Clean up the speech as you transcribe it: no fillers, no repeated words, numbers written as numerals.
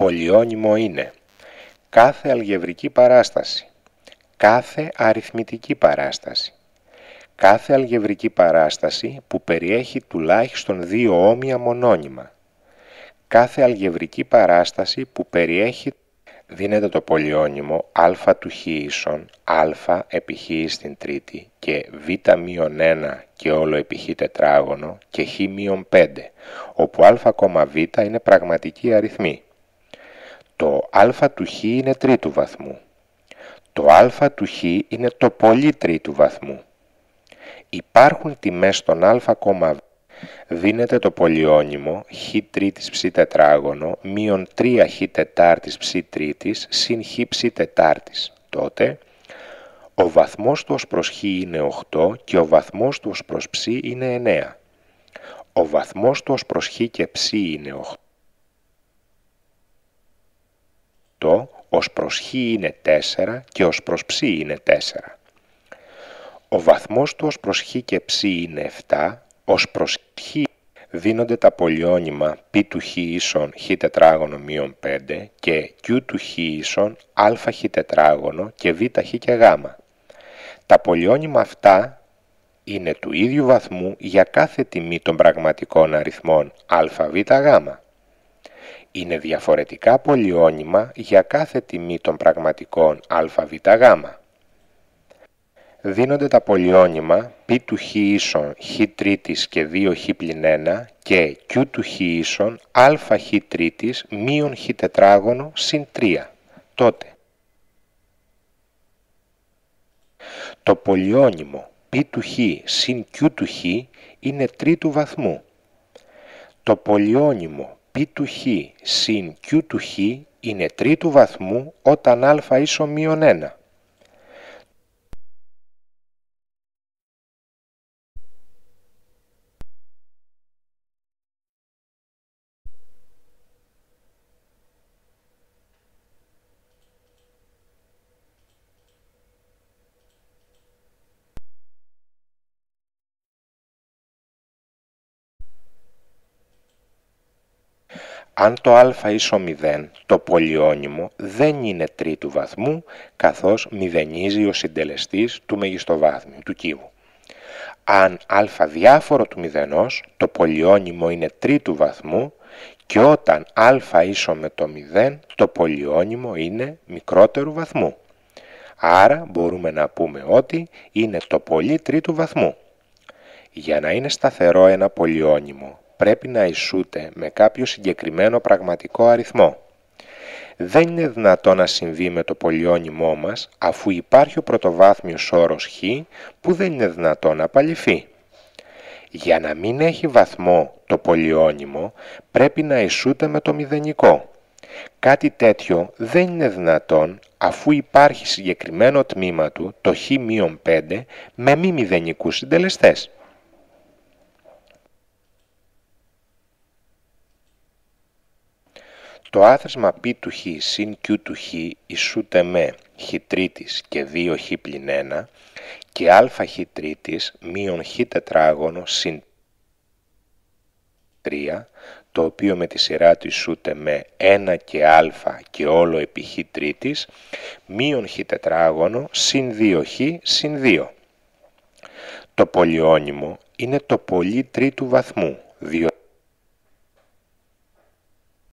Πολυώνυμο είναι κάθε αλγεβρική παράσταση, κάθε αριθμητική παράσταση, κάθε αλγεβρική παράσταση που περιέχει τουλάχιστον δύο όμοια μονώνυμα, κάθε αλγεβρική παράσταση που περιέχει. Δίνεται το πολυώνυμο α του χ ίσον α επί χ στην τρίτη και β μείον 1 και όλο επί χ τετράγωνο και χ μείον 5, όπου α, β είναι πραγματικοί αριθμοί. Το α του χ είναι τρίτου βαθμού. Το α του χ είναι το πολύ τρίτου βαθμού. Υπάρχουν τιμές στον α, β. Δίνεται το πολυώνυμο χ τρίτης ψ τετράγωνο μείον 3 χ τετάρτης ψ τρίτης συν χ ψ τετάρτης. Τότε ο βαθμός του ως προς χ είναι 8 και ο βαθμός του ως προς ψ είναι 9. Ο βαθμός του ως προς χ και ψ είναι 8, ως προς χ είναι 4 και ως προς ψ είναι 4. Ο βαθμός του ως προς χ και ψ είναι 7, ως προς χ δίνονται τα πολυώνυμα π του χ ίσον χ τετράγωνο μείον 5 και q του χ ίσον α χ τετράγωνο και β χ και γ. Τα πολυώνυμα αυτά είναι του ίδιου βαθμού για κάθε τιμή των πραγματικών αριθμών α, β, γ. Είναι διαφορετικά πολυώνυμα για κάθε τιμή των πραγματικών α, β, γ. Δίνονται τα πολυώνυμα π του χ ίσον χ τρίτης και 2 χ πλην 1 και q του χ ίσον α χ τρίτης μείον χ τετράγωνο συν 3. Τότε το πολυώνυμο π του χ συν q του χ είναι τρίτου βαθμού. Το πολυώνυμο π του χ συν q του χ είναι τρίτου βαθμού όταν α ίσον μείον 1. Αν το α ίσο 0, το πολυώνυμο δεν είναι τρίτου βαθμού, καθώς μηδενίζει ο συντελεστής του μεγιστοβάθμιου, του κύβου. Αν α διάφορο του μηδενός, το πολυώνυμο είναι τρίτου βαθμού και όταν α ίσο με το 0, το πολυώνυμο είναι μικρότερου βαθμού. Άρα μπορούμε να πούμε ότι είναι το πολύ τρίτου βαθμού. Για να είναι σταθερό ένα πολυώνυμο, πρέπει να ισούται με κάποιο συγκεκριμένο πραγματικό αριθμό. Δεν είναι δυνατό να συμβεί με το πολυώνυμό μας, αφού υπάρχει ο πρωτοβάθμιος όρος χ που δεν είναι δυνατό να απαλληφθεί. Για να μην έχει βαθμό το πολυώνυμο, πρέπει να ισούται με το μηδενικό. Κάτι τέτοιο δεν είναι δυνατόν, αφού υπάρχει συγκεκριμένο τμήμα του, το χ-5, με μη μηδενικούς συντελεστές. Το άθροισμα π του χ συν q του χ ισούται με χ τρίτης και 2 χ πλην 1 και α χ τρίτης μείον χ τετράγωνο συν 3, το οποίο με τη σειρά του ισούται με 1 και α και όλο επί χ τρίτης μείον χ τετράγωνο συν 2χ συν 2. Το πολυώνυμο είναι το πολύ τρίτου βαθμού, διότι